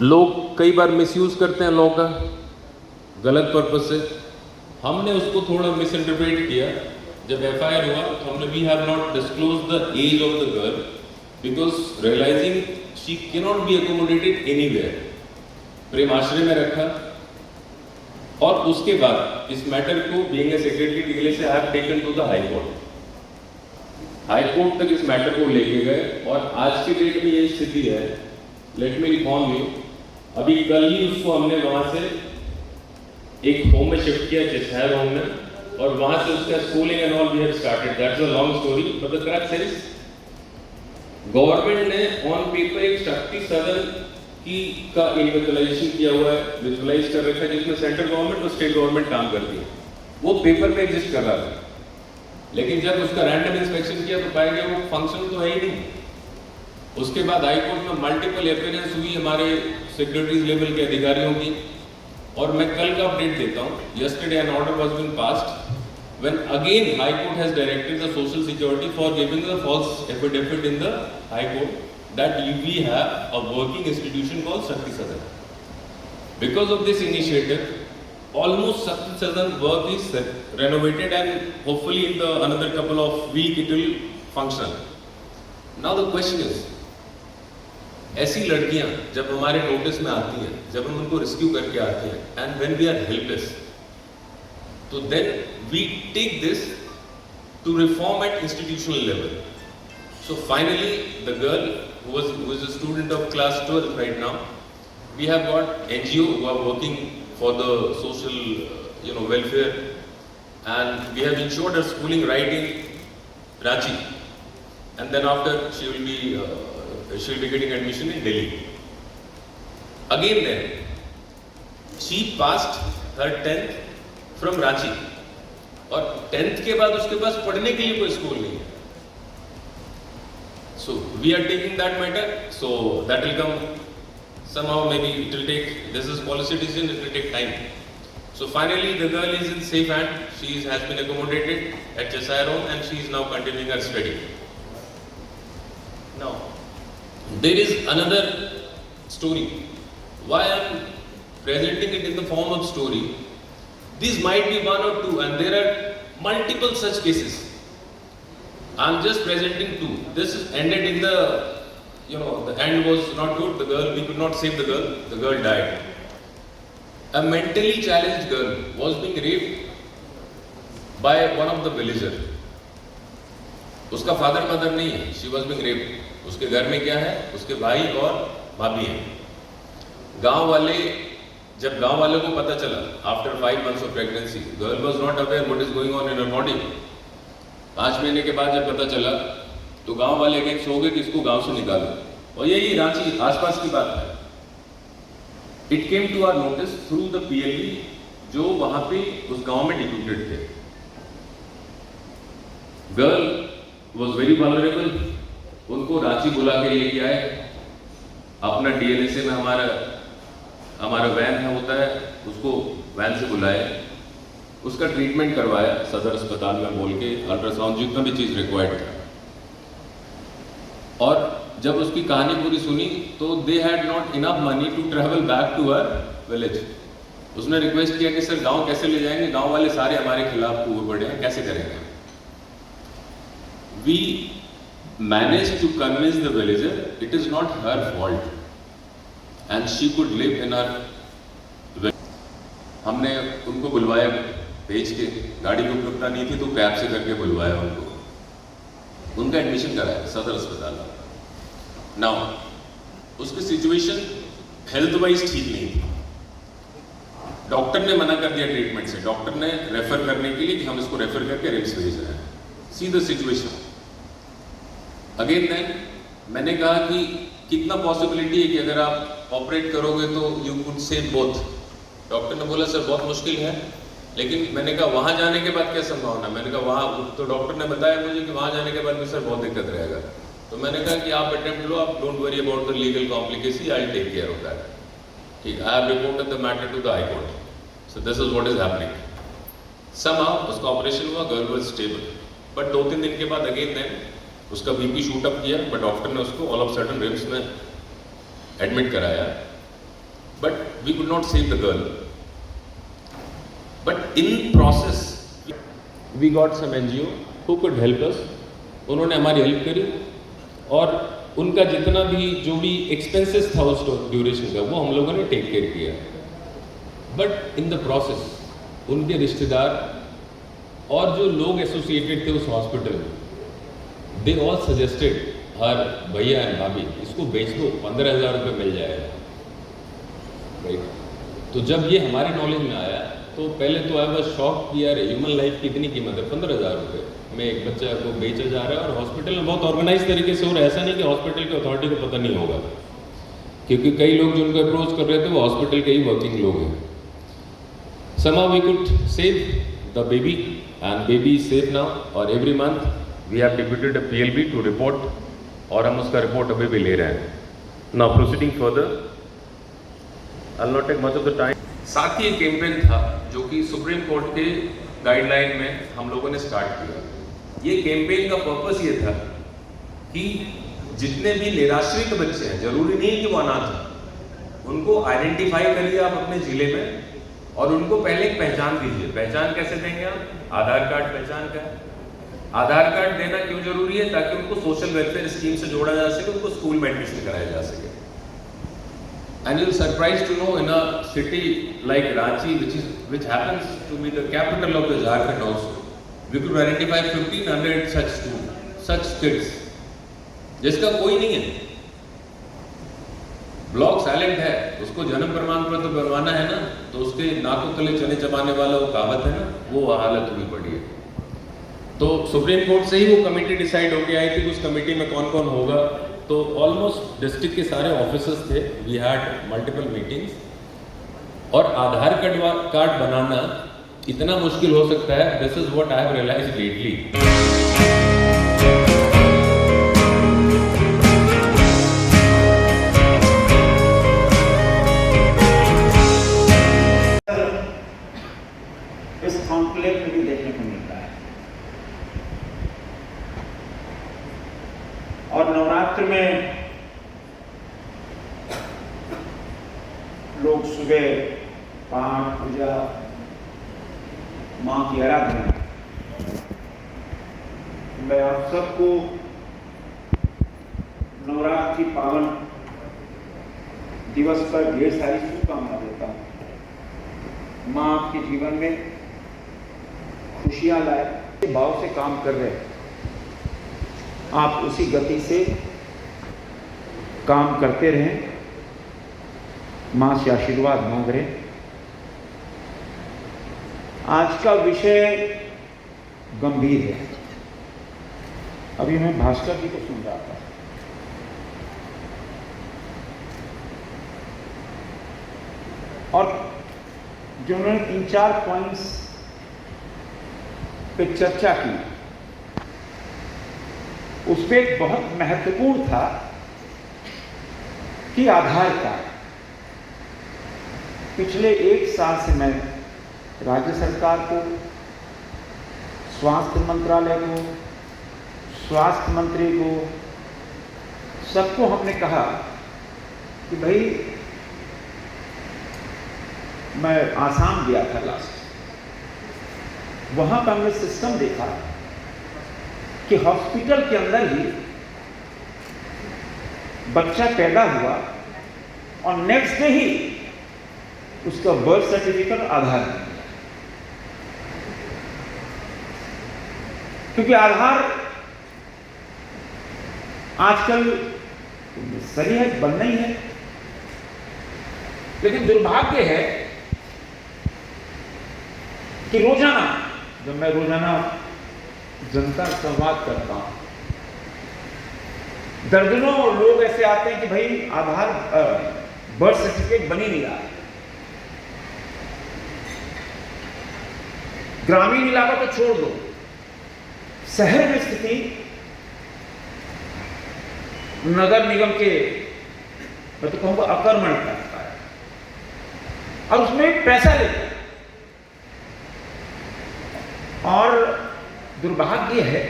लोग कई बार मिसयूज़ करते हैं लॉ का गलत पर्पज से। हमने उसको थोड़ा मिस इंटरप्रेट किया। जब एफआईआर हुआ तो हमने we have not disclose the age of the girl because realising she can not be accommodated anywhere. Prem Ashray में रखा और उसके बाद इस मैटर को बीइंग ए सेक्रेटरी टीएलए से I have taken to the high court. High court तक इस मैटर को लेके गए और आज के डेट में ये स्थिति है। लेट मी इन्फॉर्म यू, अभी कल ही उसको हमने वहां से एक होम में शिफ्ट किया, चेशहर होम में, और वहां से उसका schooling and all we have started. That's a long story but the crux is government ने ऑन पेपर एक शक्ति सदन की का इन्विजुअलाइजेशन किया हुआ है, विजुअलाइज कर रखा है, जिसमें सेंट्रल गवर्नमेंट और स्टेट गवर्नमेंट काम करती है। वो पेपर पे एग्जिस्ट कर रहा था, लेकिन जब उसका रैंडम इंस्पेक्शन किया तो पाया गया वो फंक्शन तो है ही नहीं। उसके बाद हाई कोर्ट में मल्टीपल अपीयरेंस हुई हमारे सेक्रेटरीज लेवल के अधिकारियों की, और मैं कल का अपडेट देता हूँ। Yesterday an order was been passed when again High Court has directed the Social Security for giving the false affidavit in the High Court that we have a working institution called Shakti Sadan. Because of this initiative, almost Shakti Sadan work is renovated and hopefully in the another couple of weeks it will function. Now the question is, ऐसी लड़कियां जब हमारे notice में आती हैं, जब हम उनको रेस्क्यू करके आते हैं, and when we are helpless, तो then we take this to reform at institutional level. So finally, the girl who is a student of class 12 right now, we have got NGO who are working for the social, welfare, and we have ensured her schooling right in Ranchi, and then after she will be getting admission in Delhi. Again, then she passed her 10th from Ranchi, और 10th के बाद उसके पास पढ़ने के लिए कोई school नहीं है। So we are taking that matter, so that will come somehow, maybe it will take, this is policy decision, it will take time. So finally the girl is in safe hand. She has been accommodated at Cheshire home and she is now continuing her study. Now there is another story. Why I am presenting it in the form of story? These might be one or two, and there are multiple such cases. I am just presenting two. This ended in the end was not good. The girl, we could not save the girl. The girl died. A mentally challenged girl was being raped by one of the villagers. उसका father mother नहीं है. She was being raped. उसके घर में क्या है? उसके भाई और भाभी हैं. जब गांव वालों को पता चला after 5 months of pregnancy, girl was not aware what is going on in her body. 5 महीने के बाद जब पता चला तो गांव वाले अगेंस्ट हो गए कि इसको गांव से निकालो, और यही रांची आसपास की बात है। It came to our notice through the PLE जो वहां पे उस गांव में डिप्यूटेड थे। गर्ल वाज वेरी वल्नरेबल, उनको रांची बुला के लेके आए। अपना डीएलएसए में हमारा वैन है होता है, उसको वैन से बुलाए, उसका ट्रीटमेंट करवाया सदर अस्पताल में बोल के, अल्ट्रासाउंड जितना भी चीज़ रिक्वायर्ड था। और जब उसकी कहानी पूरी सुनी तो they had not enough money to travel back to her village. उसने रिक्वेस्ट किया कि सर गांव कैसे ले जाएंगे, गांव वाले सारे हमारे खिलाफ कूद पड़े हैं, कैसे करेंगे। We manage to convince the villager it is not her fault and she could live in her. हमने उनको बुलवाया भेज के, गाड़ी की उपलब्धता नहीं थी तो कैब से करके बुलवाया उनको, उनका एडमिशन कराया सदर अस्पताल। नाउ उसकी सिचुएशन हेल्थ वाइज ठीक नहीं थी, डॉक्टर ने मना कर दिया ट्रीटमेंट से। डॉक्टर ने रेफर करने के लिए कि हम इसको रेफर करके रिम्स भेज रहे हैं। See the situation again. Then मैंने कहा कि कितना पॉसिबिलिटी है कि अगर आप ऑपरेट करोगे तो you could save both. Doctor ने बोला सर बहुत मुश्किल है, लेकिन मैंने कहा वहां जाने के बाद क्या संभावना। मैंने कहा वहां तो डॉक्टर ने बताया मुझे कि वहां जाने के बाद भी सर बहुत दिक्कत रहेगा। तो मैंने कहा कि आप अटेम्प्ट लो, आप don't worry about the legal complication, I will take care of that. ठीक, I have reported the matter to the high court, so this is what is happening. Somehow उसका ऑपरेशन हुआ, गर्ल वाज स्टेबल, बट 2-3 दिन के बाद again then उसका BP shoot up किया, but doctor ने उसको ऑल ऑफ सडन रिम्स में एडमिट कराया। but we could not save the girl. But in process, we got some NGO who could help us. उन्होंने हमारी हेल्प करी और उनका जितना भी जो भी एक्सपेंसेस था उस ड्यूरेशन का वो हम लोगों ने टेक केयर किया. बट इन द प्रोसेस उनके रिश्तेदार और जो लोग एसोसिएटेड थे उस हॉस्पिटल में, दे ऑल सजेस्टेड हर भैया एंड भाभी इसको बेच दो, 15,000 रुपये मिल जाएगा. राइट. तो जब ये हमारे नॉलेज में आया तो पहले तो आई वाज शॉक कि यार ह्यूमन लाइफ की इतनी कीमत है, 15,000 रुपये में एक बच्चा को बेचा जा रहा है. और हॉस्पिटल में बहुत ऑर्गेनाइज तरीके से, और ऐसा नहीं कि हॉस्पिटल की अथॉरिटी को पता नहीं होगा, क्योंकि कई लोग जो उनको अप्रोच कर रहे थे वो हॉस्पिटल के ही वर्किंग लोग हैं. Somehow we could save the baby and baby is safe now. और every month we have deputed a PLB to report और हम उसका रिपोर्ट अभी भी ले रहे हैं. Now proceeding further, I'll not take much of the time. साथ ही एक कैंपेन था जो कि सुप्रीम कोर्ट के गाइडलाइन में हम लोगों ने स्टार्ट किया. ये कैंपेन का पर्पस ये था कि जितने भी निराश्रित बच्चे हैं, जरूरी नहीं कि वो अनाथ हैं, उनको आइडेंटिफाई करिए आप अपने जिले में और उनको पहले एक पहचान दीजिए. पहचान कैसे देंगे आप? आधार कार्ड पहचान का है. आधार कार्ड देना क्यों जरूरी है? ताकि उनको सोशल वेलफेयर स्कीम से जोड़ा जा सके, उनको स्कूल में एडमिशन कराया जा सके. And you'll surprised to know in a city like Ranchi, which happens to be the capital of the Jharkhand also, we could identify 1,500 such kids, जिसका कोई नहीं है. ब्लॉक साइलेंट है, उसको जन्म प्रमाण पत्र बनवाना है ना, तो उसके नाकों तले चने चबाने वाला वो कहावत है ना, वो हालत हुई पड़ी है. तो सुप्रीम कोर्ट से ही वो कमेटी डिसाइड होके आई थी. उस कमेटी में कौन कौन होगा, तो ऑलमोस्ट डिस्ट्रिक्ट के सारे ऑफिसर्स थे. We had multiple meetings. और आधार कार्ड बनाना इतना मुश्किल हो सकता है, this is what I have realised lately. इस कॉन्क्लेव में भी देखने को मिलता है. और नवरात्र में लोग सुबह पाठ पूजा, मां की आराधना. मैं आप सबको नवरात्र की पावन दिवस पर ढेर सारी शुभकामना देता हूं. मां आपके जीवन में खुशियां लाए, भाव से काम कर रहे हैं, आप उसी गति से काम करते रहें. मां से आशीर्वाद मांग रहे. आज का विषय गंभीर है. अभी मैं भास्कर जी को सुन रहा था. और जो उन्होंने 3-4 पॉइंट्स पे चर्चा की, उस पे एक बहुत महत्वपूर्ण था कि आधार कार्ड. पिछले 1 साल से मैं राज्य सरकार को, स्वास्थ्य मंत्रालय को, स्वास्थ्य मंत्री को, सबको हमने कहा कि भाई, मैं आसाम गया था लास्ट, वहां पर हमने सिस्टम देखा कि हॉस्पिटल के अंदर ही बच्चा पैदा हुआ और नेक्स्ट डे ही उसका बर्थ सर्टिफिकेट आधार, क्योंकि आधार आजकल सही है, बनना ही है. लेकिन दुर्भाग्य है कि रोजाना जब मैं जनता से संवाद करता हूं, दर्जनों लोग ऐसे आते हैं कि भाई आधार बर्थ सर्टिफिकेट बन ही नहीं रहा. ग्रामीण इलाका तो छोड़ दो, शहर में स्थिति नगर निगम के, मैं तो कहूंगा, अकर्मण्य करता है और उसमें पैसा लेता है. और दुर्भाग्य है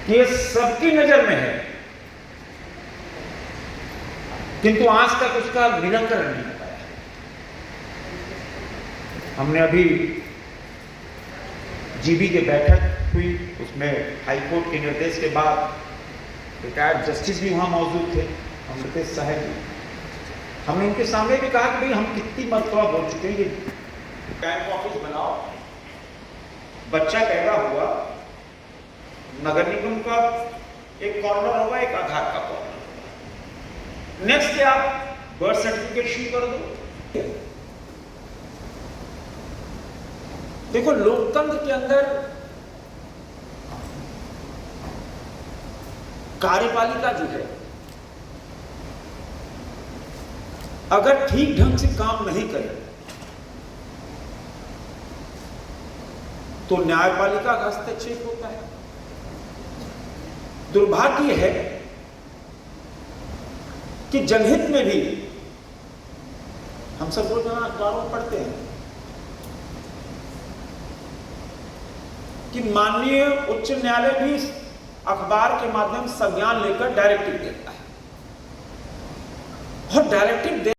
कि ये सबकी नजर में है किंतु आज तक उसका निराकरण नहीं हो पाया। हमने अभी जीबी की बैठक हुई, उसमें हाईकोर्ट के निर्देश के बाद रिटायर्ड जस्टिस भी वहां मौजूद थे, अमृतेश साहब जी। हमने उनके सामने भी कहा कि भाई हम कितनी मरतबा बोल चुके हैं कि कैंप ऑफिस बनाओ, बच्चा पैदा हुआ, नगर निगम का एक कॉर्नर होगा, एक आधार का कॉर्नर, नेक्स्ट डे आप बर्थ सर्टिफिकेट इश्यू कर दो। देखो, लोकतंत्र के अंदर कार्यपालिका जो है, अगर ठीक ढंग से काम नहीं करे तो न्यायपालिका का हस्तक्षेप होता है। दुर्भाग्य है कि जनहित में भी हम सब रोजाना अखबारों पढ़ते हैं कि माननीय उच्च न्यायालय भी अखबार के माध्यम से संज्ञान लेकर डायरेक्टिव देता है, और डायरेक्टिव